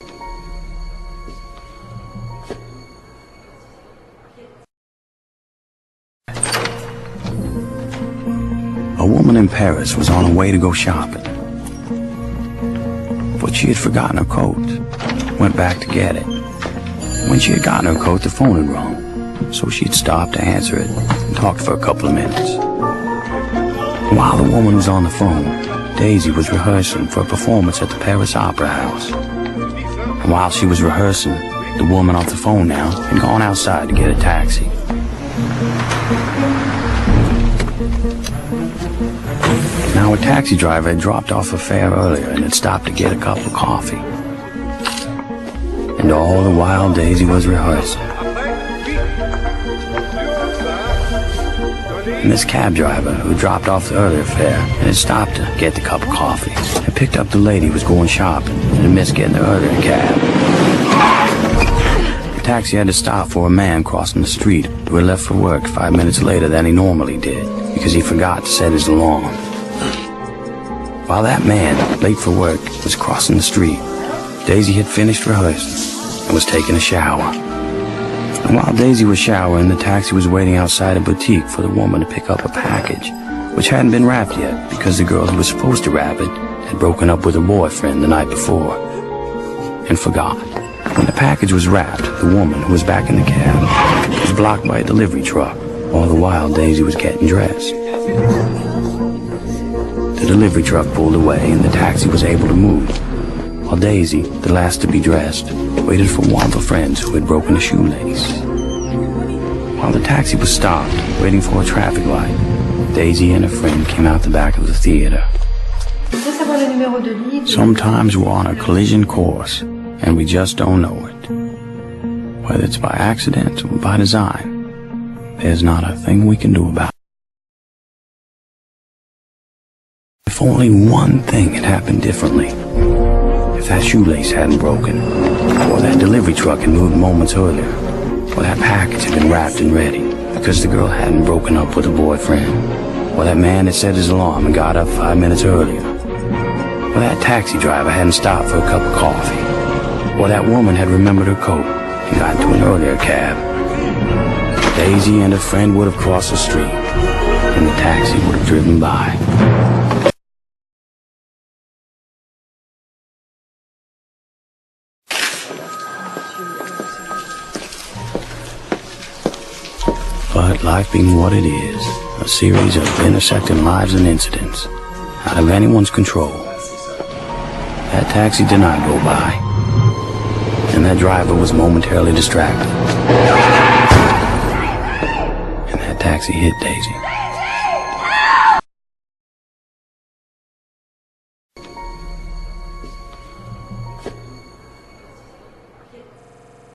A woman in Paris was on her way to go shopping, but she had forgotten her coat. Went back to get it. When she had gotten her coat, the phone had rung, so she had stopped to answer it and talked for a couple of minutes. While the woman was on the phone, Daisy was rehearsing for a performance at the Paris Opera House. And while she was rehearsing, the woman off the phone now had gone outside to get a taxi. Now, a taxi driver had dropped off a fare earlier and had stopped to get a cup of coffee. And all the while, Daisy was rehearsing. And this cab driver, who dropped off the earlier fare and had stopped to get the cup of coffee, had picked up the lady who was going shopping and had missed getting the earlier cab. The taxi had to stop for a man crossing the street who had left for work 5 minutes later than he normally did because he forgot to set his alarm. While that man, late for work, was crossing the street, Daisy had finished rehearsing and was taking a shower. And while Daisy was showering, the taxi was waiting outside a boutique for the woman to pick up a package, which hadn't been wrapped yet because the girl who was supposed to wrap it had broken up with her boyfriend the night before and forgot. When the package was wrapped, the woman, who was back in the cab, was blocked by a delivery truck. All the while, Daisy was getting dressed. The delivery truck pulled away and the taxi was able to move, while Daisy, the last to be dressed, waited for one of her friends who had broken a shoelace. While the taxi was stopped, waiting for a traffic light, Daisy and her friend came out the back of the theater. Sometimes we're on a collision course, and we just don't know it. Whether it's by accident or by design, there's not a thing we can do about it. If only one thing had happened differently. If that shoelace hadn't broken, or that delivery truck had moved moments earlier, or that package had been wrapped and ready because the girl hadn't broken up with her boyfriend, or that man had set his alarm and got up 5 minutes earlier, or that taxi driver hadn't stopped for a cup of coffee, or that woman had remembered her coat and got into an earlier cab, Daisy and her friend would have crossed the street, and the taxi would have driven by. But life being what it is, a series of intersecting lives and incidents, out of anyone's control, that taxi did not go by, and that driver was momentarily distracted, and that taxi hit Daisy.